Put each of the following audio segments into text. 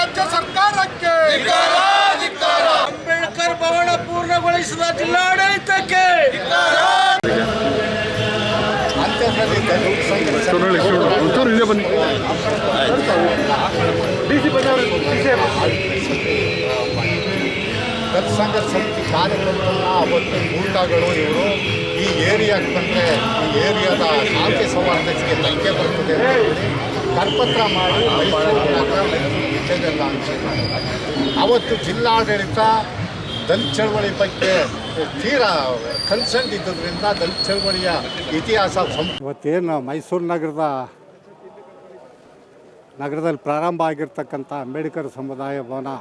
ರಾಜ್ಯ ಸರ್ಕಾರಕ್ಕೆ ಅಂಬೇಡ್ಕರ್ ಭವನ ಪೂರ್ಣಗೊಳಿಸಿದ ಜಿಲ್ಲಾಡಳಿತಕ್ಕೆ ದಲಿತ ಸಂಘರ್ಷ ಸಮಿತಿ ಕಾರ್ಯಕರ್ತರನ್ನ ಅವತ್ತು ಗೂಂಡಾಗಳು ಇವರು ಈ ಏರಿಯಾಕ್ಕೆ ಬಂದರೆ ಈ ಏರಿಯಾದ ಶಾಂತಿ ಸೌಹಾರ್ದತೆಗೆ ಧಕ್ಕೆ ಬರ್ತದೆ ಅಂತ ಹೇಳಿ ಕರಪತ್ರ ಮಾಡಿ ವಿಷಯದಲ್ಲ ಅವತ್ತು ಜಿಲ್ಲಾಡಳಿತ ದಲಿತ ಚಳವಳಿ ಬಗ್ಗೆ ತೀರಾ ಕನ್ಸರ್ನ್ ಇದ್ದದ್ರಿಂದ ದಲಿತ ಚಳವಳಿಯ ಇತಿಹಾಸ ಇವತ್ತೇನು ಮೈಸೂರು ನಗರದಲ್ಲಿ ಪ್ರಾರಂಭ ಆಗಿರ್ತಕ್ಕಂಥ ಅಂಬೇಡ್ಕರ್ ಸಮುದಾಯ ಭವನ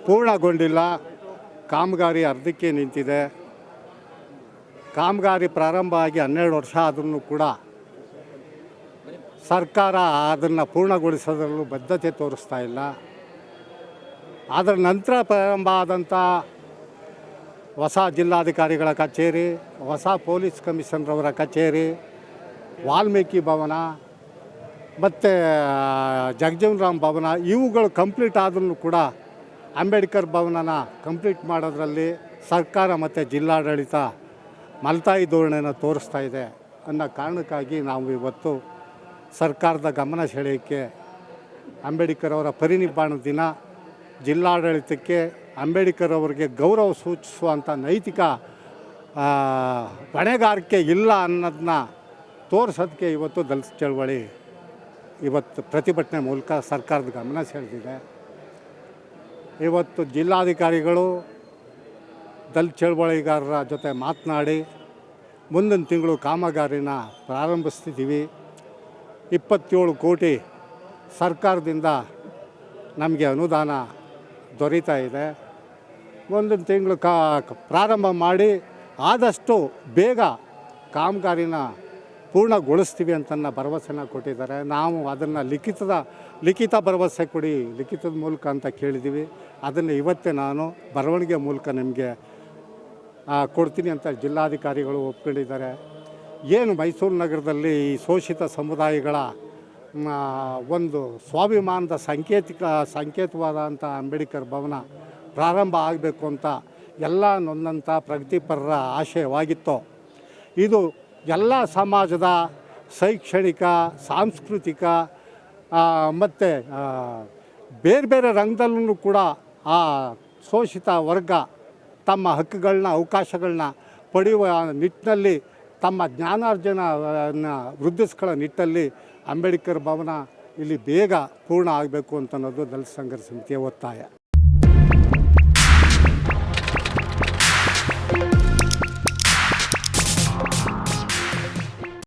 ಪೂರ್ಣಗೊಂಡಿಲ್ಲ. ಕಾಮಗಾರಿ ಅರ್ಧಕ್ಕೆ ನಿಂತಿದೆ. ಕಾಮಗಾರಿ ಪ್ರಾರಂಭ ಆಗಿ 12 ವರ್ಷ ಆದ್ರೂ ಕೂಡ ಸರ್ಕಾರ ಅದನ್ನು ಪೂರ್ಣಗೊಳಿಸೋದ್ರಲ್ಲೂ ಬದ್ಧತೆ ತೋರಿಸ್ತಾ ಇಲ್ಲ. ಅದರ ನಂತರ ಪ್ರಾರಂಭ ಆದಂಥ ಹೊಸ ಜಿಲ್ಲಾಧಿಕಾರಿಗಳ ಕಚೇರಿ, ಹೊಸ ಪೊಲೀಸ್ ಕಮಿಷನರವರ ಕಚೇರಿ, ವಾಲ್ಮೀಕಿ ಭವನ ಮತ್ತು ಜಗಜೀವನರಾಮ್ ಭವನ ಇವುಗಳು ಕಂಪ್ಲೀಟ್ ಆದ್ರೂ ಕೂಡ ಅಂಬೇಡ್ಕರ್ ಭವನನ ಕಂಪ್ಲೀಟ್ ಮಾಡೋದ್ರಲ್ಲಿ ಸರ್ಕಾರ ಮತ್ತು ಜಿಲ್ಲಾಡಳಿತ ಮಲತಾಯಿ ಧೋರಣೆಯನ್ನು ತೋರಿಸ್ತಾ ಇದೆ ಅನ್ನೋ ಕಾರಣಕ್ಕಾಗಿ ನಾವು ಇವತ್ತು ಸರ್ಕಾರದ ಗಮನ ಸೆಳೆಯೋಕ್ಕೆ ಅಂಬೇಡ್ಕರ್ ಅವರ ಪರಿನಿಬ್ಬಾಣ ದಿನ ಜಿಲ್ಲಾಡಳಿತಕ್ಕೆ ಅಂಬೇಡ್ಕರ್ ಅವರಿಗೆ ಗೌರವ ಸೂಚಿಸುವಂಥ ನೈತಿಕ ಹೊಣೆಗಾರಿಕೆ ಇಲ್ಲ ಅನ್ನೋದನ್ನ ತೋರಿಸೋದಕ್ಕೆ ಇವತ್ತು ದಲಿತ ಚಳವಳಿ ಇವತ್ತು ಪ್ರತಿಭಟನೆ ಮೂಲಕ ಸರ್ಕಾರದ ಗಮನ ಸೆಳೆದಿದೆ. ಇವತ್ತು ಜಿಲ್ಲಾಧಿಕಾರಿಗಳು ದಲಿತ ಚಳವಳಿಗಾರರ ಜೊತೆ ಮಾತನಾಡಿ ಮುಂದಿನ ತಿಂಗಳು ಕಾಮಗಾರಿನ ಪ್ರಾರಂಭಿಸ್ತಿದ್ದೀವಿ. 27 ಕೋಟಿ ಸರ್ಕಾರದಿಂದ ನಮಗೆ ಅನುದಾನ ದೊರೀತಾ ಇದೆ. ಮುಂದಿನ ತಿಂಗಳು ಪ್ರಾರಂಭ ಮಾಡಿ ಆದಷ್ಟು ಬೇಗ ಕಾಮಗಾರಿನ ಪೂರ್ಣಗೊಳಿಸ್ತೀವಿ ಅಂತನ್ನ ಭರವಸೆನ ಕೊಟ್ಟಿದ್ದಾರೆ. ನಾವು ಅದನ್ನು ಲಿಖಿತ ಭರವಸೆ ಕೊಡಿ, ಲಿಖಿತದ ಮೂಲಕ ಅಂತ ಕೇಳಿದ್ದೀವಿ. ಅದನ್ನು ಇವತ್ತೇ ನಾನು ಬರವಣಿಗೆ ಮೂಲಕ ನಿಮಗೆ ಕೊಡ್ತೀನಿ ಅಂತ ಜಿಲ್ಲಾಧಿಕಾರಿಗಳು ಒಪ್ಕೊಂಡಿದ್ದಾರೆ. ಏನು ಮೈಸೂರು ನಗರದಲ್ಲಿ ಈ ಶೋಷಿತ ಸಮುದಾಯಗಳ ಒಂದು ಸ್ವಾಭಿಮಾನದ ಸಂಕೇತವಾದಂಥ ಅಂಬೇಡ್ಕರ್ ಭವನ ಪ್ರಾರಂಭ ಆಗಬೇಕು ಅಂತ ಎಲ್ಲ ನೊಂದಂಥ ಪ್ರಗತಿಪರರ ಆಶಯವಾಗಿತ್ತು. ಇದು ಎಲ್ಲ ಸಮಾಜದ ಶೈಕ್ಷಣಿಕ, ಸಾಂಸ್ಕೃತಿಕ ಮತ್ತು ಬೇರೆ ಬೇರೆ ರಂಗದಲ್ಲೂ ಕೂಡ ಆ ಶೋಷಿತ ವರ್ಗ ತಮ್ಮ ಹಕ್ಕುಗಳನ್ನ, ಅವಕಾಶಗಳನ್ನ ಪಡೆಯುವ ನಿಟ್ಟಿನಲ್ಲಿ ತಮ್ಮ ಜ್ಞಾನಾರ್ಜನ ವೃದ್ಧಿಸ್ಕೊಳ್ಳೋ ನಿಟ್ಟಲ್ಲಿ ಅಂಬೇಡ್ಕರ್ ಭವನ ಇಲ್ಲಿ ಬೇಗ ಪೂರ್ಣ ಆಗಬೇಕು ಅಂತ ಅನ್ನೋದು ದಲಿತ ಸಂಘರ್ಷ ಸಮಿತಿಯ ಒತ್ತಾಯ.